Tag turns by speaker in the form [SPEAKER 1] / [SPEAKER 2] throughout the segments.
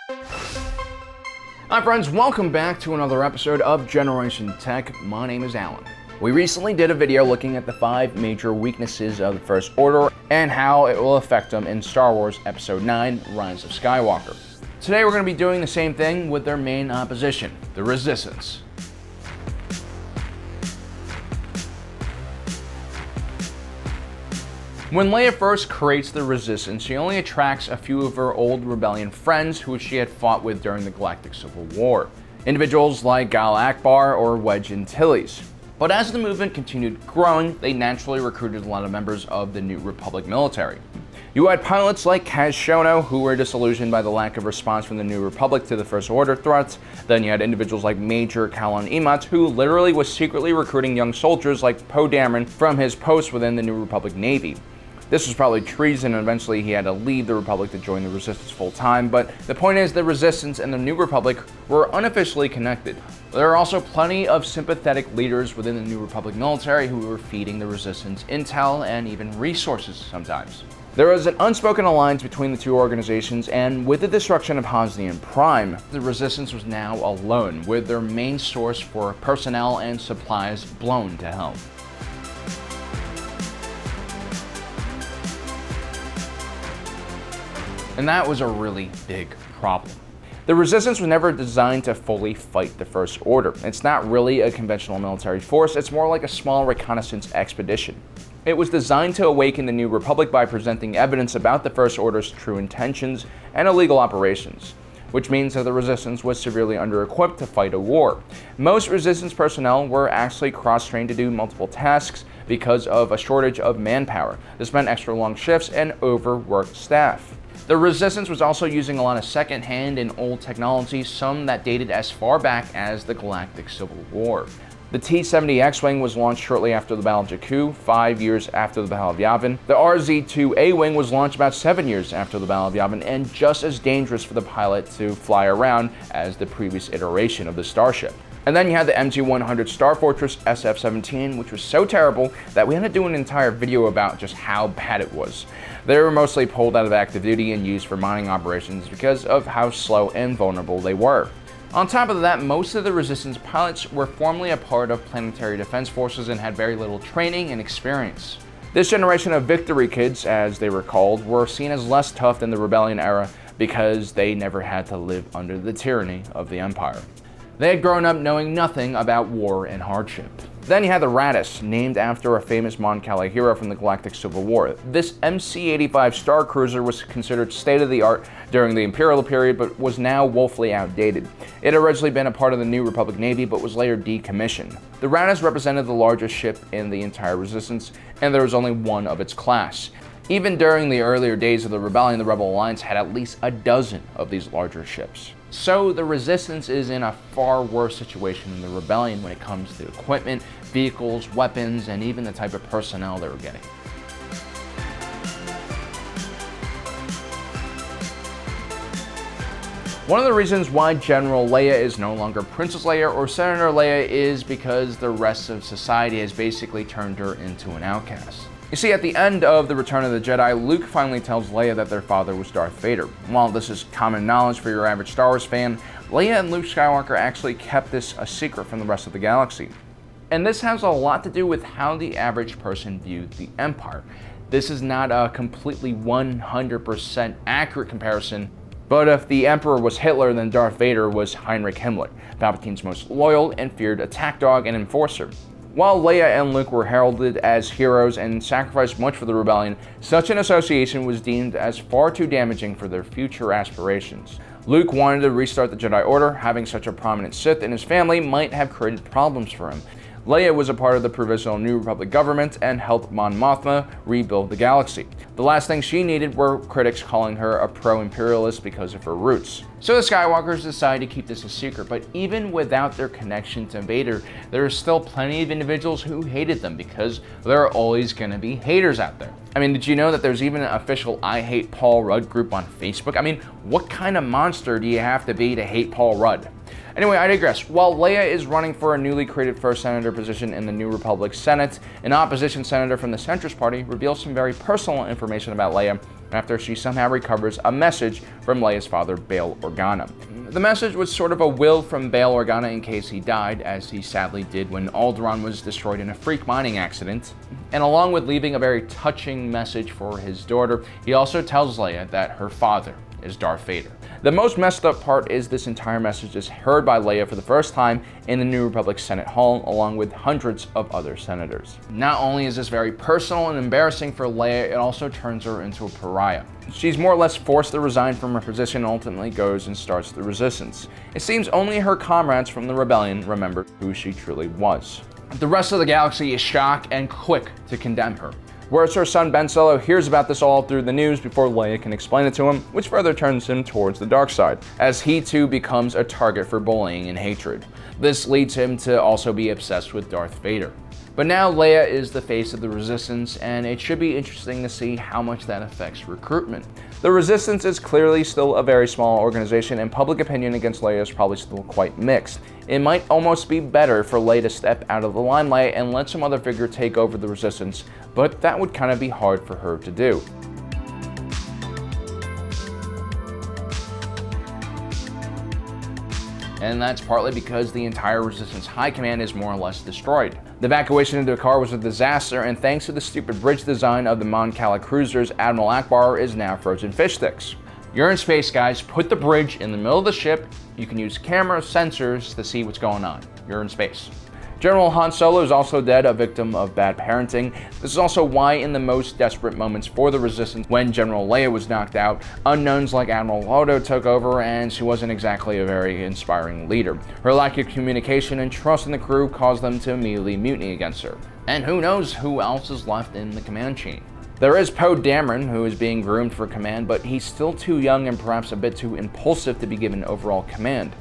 [SPEAKER 1] Hi friends, welcome back to another episode of Generation Tech. My name is Alan. We recently did a video looking at the 5 major weaknesses of the First Order and how it will affect them in Star Wars Episode 9, Rise of Skywalker. Today we're going to be doing the same thing with their main opposition, the Resistance. When Leia first creates the Resistance, she only attracts a few of her old Rebellion friends who she had fought with during the Galactic Civil War. Individuals like Gal Akbar or Wedge Antilles. But as the movement continued growing, they naturally recruited a lot of members of the New Republic military. You had pilots like Kaz Shono, who were disillusioned by the lack of response from the New Republic to the First Order threats. Then you had individuals like Major Kalon Imat, who literally was secretly recruiting young soldiers like Poe Dameron from his post within the New Republic Navy. This was probably treason, and eventually he had to leave the Republic to join the Resistance full-time, but the point is the Resistance and the New Republic were unofficially connected. There are also plenty of sympathetic leaders within the New Republic military who were feeding the Resistance intel and even resources sometimes. There was an unspoken alliance between the two organizations, and with the destruction of Hosnian Prime, the Resistance was now alone, with their main source for personnel and supplies blown to hell. And that was a really big problem. The Resistance was never designed to fully fight the First Order. It's not really a conventional military force, it's more like a small reconnaissance expedition. It was designed to awaken the New Republic by presenting evidence about the First Order's true intentions and illegal operations, which means that the Resistance was severely under-equipped to fight a war. Most Resistance personnel were actually cross-trained to do multiple tasks because of a shortage of manpower. This meant extra long shifts and overworked staff. The Resistance was also using a lot of second-hand and old technology, some that dated as far back as the Galactic Civil War. The T-70 X-Wing was launched shortly after the Battle of Jakku, 5 years after the Battle of Yavin. The RZ-2 A-Wing was launched about 7 years after the Battle of Yavin, and just as dangerous for the pilot to fly around as the previous iteration of the starship. And then you had the MG-100 Star Fortress SF-17, which was so terrible that we had to do an entire video about just how bad it was. They were mostly pulled out of active duty and used for mining operations because of how slow and vulnerable they were. On top of that, most of the Resistance pilots were formerly a part of planetary defense forces and had very little training and experience. This generation of Victory Kids, as they were called, were seen as less tough than the Rebellion era because they never had to live under the tyranny of the Empire. They had grown up knowing nothing about war and hardship. Then you had the Raddus, named after a famous Mon Cala hero from the Galactic Civil War. This MC-85 Star Cruiser was considered state-of-the-art during the Imperial period, but was now woefully outdated. It had originally been a part of the New Republic Navy, but was later decommissioned. The Raddus represented the largest ship in the entire Resistance, and there was only one of its class. Even during the earlier days of the Rebellion, the Rebel Alliance had at least a dozen of these larger ships. So the Resistance is in a far worse situation than the Rebellion when it comes to equipment, vehicles, weapons, and even the type of personnel they were getting. One of the reasons why General Leia is no longer Princess Leia or Senator Leia is because the rest of society has basically turned her into an outcast. You see, at the end of The Return of the Jedi, Luke finally tells Leia that their father was Darth Vader. While this is common knowledge for your average Star Wars fan, Leia and Luke Skywalker actually kept this a secret from the rest of the galaxy. And this has a lot to do with how the average person viewed the Empire. This is not a completely 100% accurate comparison, but if the Emperor was Hitler, then Darth Vader was Heinrich Himmler, Palpatine's most loyal and feared attack dog and enforcer. While Leia and Luke were heralded as heroes and sacrificed much for the Rebellion, such an association was deemed as far too damaging for their future aspirations. Luke wanted to restart the Jedi Order. Having such a prominent Sith in his family might have created problems for him. Leia was a part of the Provisional New Republic government and helped Mon Mothma rebuild the galaxy. The last thing she needed were critics calling her a pro-imperialist because of her roots. So the Skywalkers decided to keep this a secret, but even without their connection to Vader, there are still plenty of individuals who hated them because there are always going to be haters out there. I mean, did you know that there's even an official I Hate Paul Rudd group on Facebook? I mean, what kind of monster do you have to be to hate Paul Rudd? Anyway, I digress. While Leia is running for a newly created first senator position in the New Republic Senate, an opposition senator from the Centrist Party reveals some very personal information about Leia after she somehow recovers a message from Leia's father, Bail Organa. The message was sort of a will from Bail Organa in case he died, as he sadly did when Alderaan was destroyed in a freak mining accident. And along with leaving a very touching message for his daughter, he also tells Leia that her father is Darth Vader. The most messed up part is this entire message is heard by Leia for the first time in the New Republic Senate Hall, along with hundreds of other senators. Not only is this very personal and embarrassing for Leia, it also turns her into a pariah. She's more or less forced to resign from her position and ultimately goes and starts the Resistance. It seems only her comrades from the rebellion remember who she truly was. The rest of the galaxy is shocked and quick to condemn her. Whereas her son Ben Solo hears about this all through the news before Leia can explain it to him, which further turns him towards the dark side, as he too becomes a target for bullying and hatred. This leads him to also be obsessed with Darth Vader. But now Leia is the face of the Resistance, and it should be interesting to see how much that affects recruitment. The Resistance is clearly still a very small organization, and public opinion against Leia is probably still quite mixed. It might almost be better for Leia to step out of the limelight and let some other figure take over the Resistance, but that would kind of be hard for her to do. And that's partly because the entire Resistance High Command is more or less destroyed. The evacuation into Dakar was a disaster, and thanks to the stupid bridge design of the Mon Cala cruisers, Admiral Akbar is now frozen fish sticks. You're in space, guys. Put the bridge in the middle of the ship. You can use camera sensors to see what's going on. You're in space. General Han Solo is also dead, a victim of bad parenting. This is also why in the most desperate moments for the Resistance, when General Leia was knocked out, unknowns like Admiral Holdo took over, and she wasn't exactly a very inspiring leader. Her lack of communication and trust in the crew caused them to immediately mutiny against her. And who knows who else is left in the command chain. There is Poe Dameron, who is being groomed for command, but he's still too young and perhaps a bit too impulsive to be given overall command.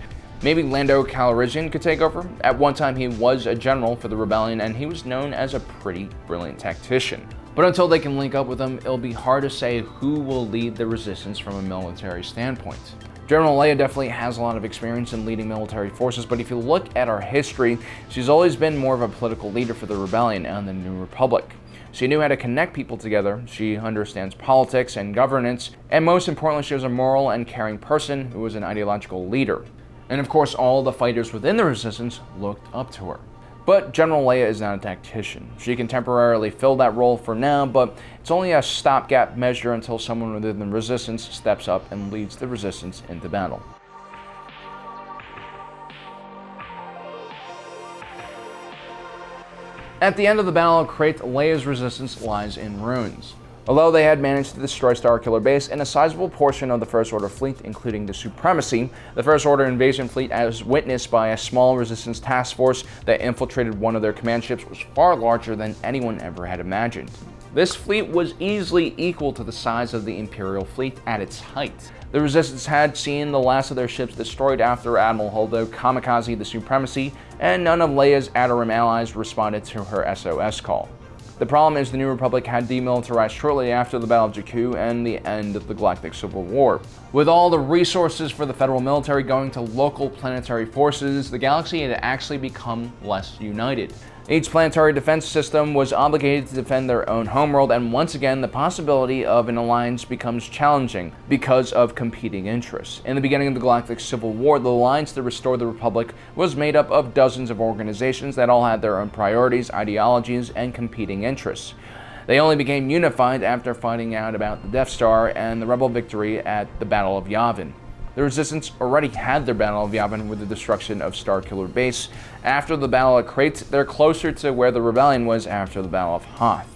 [SPEAKER 1] Maybe Lando Calrissian could take over. At one time he was a general for the rebellion, and he was known as a pretty brilliant tactician. But until they can link up with him, it'll be hard to say who will lead the Resistance from a military standpoint. General Leia definitely has a lot of experience in leading military forces, but if you look at our history, she's always been more of a political leader for the rebellion and the New Republic. She knew how to connect people together, she understands politics and governance, and most importantly, she was a moral and caring person who was an ideological leader. And of course, all the fighters within the Resistance looked up to her. But General Leia is not a tactician. She can temporarily fill that role for now, but it's only a stopgap measure until someone within the Resistance steps up and leads the Resistance into battle. At the end of the Battle of Crait, Leia's Resistance lies in ruins. Although they had managed to destroy Starkiller Base and a sizable portion of the First Order fleet, including the Supremacy, the First Order invasion fleet, as witnessed by a small Resistance task force that infiltrated one of their command ships, was far larger than anyone ever had imagined. This fleet was easily equal to the size of the Imperial fleet at its height. The Resistance had seen the last of their ships destroyed after Admiral Holdo kamikaze the Supremacy, and none of Leia's Adarim allies responded to her SOS call. The problem is the New Republic had demilitarized shortly after the Battle of Jakku and the end of the Galactic Civil War. With all the resources for the federal military going to local planetary forces, the galaxy had actually become less united. Each planetary defense system was obligated to defend their own homeworld, and once again, the possibility of an alliance becomes challenging because of competing interests. In the beginning of the Galactic Civil War, the alliance to restore the Republic was made up of dozens of organizations that all had their own priorities, ideologies, and competing interests. They only became unified after finding out about the Death Star and the Rebel victory at the Battle of Yavin. The Resistance already had their Battle of Yavin with the destruction of Starkiller Base. After the Battle of Crait, they're closer to where the Rebellion was after the Battle of Hoth,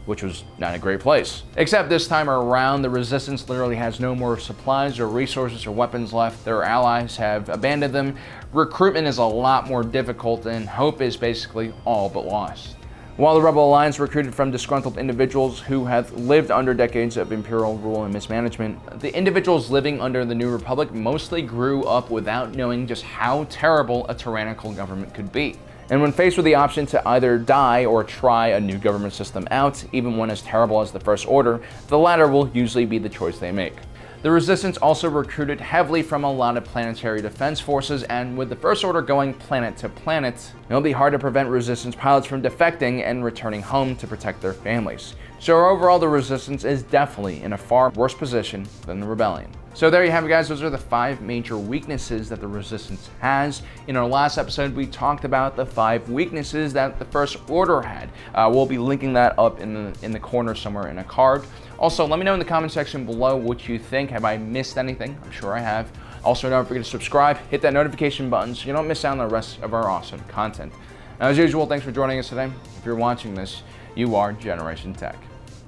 [SPEAKER 1] which was not a great place. Except this time around, the Resistance literally has no more supplies or resources or weapons left. Their allies have abandoned them. Recruitment is a lot more difficult, and hope is basically all but lost. While the Rebel Alliance recruited from disgruntled individuals who have lived under decades of Imperial rule and mismanagement, the individuals living under the New Republic mostly grew up without knowing just how terrible a tyrannical government could be. And when faced with the option to either die or try a new government system out, even one as terrible as the First Order, the latter will usually be the choice they make. The Resistance also recruited heavily from a lot of planetary defense forces, and with the First Order going planet to planet, it'll be hard to prevent Resistance pilots from defecting and returning home to protect their families. So overall, the Resistance is definitely in a far worse position than the Rebellion. So there you have it, guys. Those are the 5 major weaknesses that the Resistance has. In our last episode, we talked about the 5 weaknesses that the First Order had. We'll be linking that up in the corner somewhere in a card. Also, let me know in the comment section below what you think. Have I missed anything? I'm sure I have. Also, don't forget to subscribe, hit that notification button so you don't miss out on the rest of our awesome content. Now, as usual, thanks for joining us today. If you're watching this, you are Generation Tech.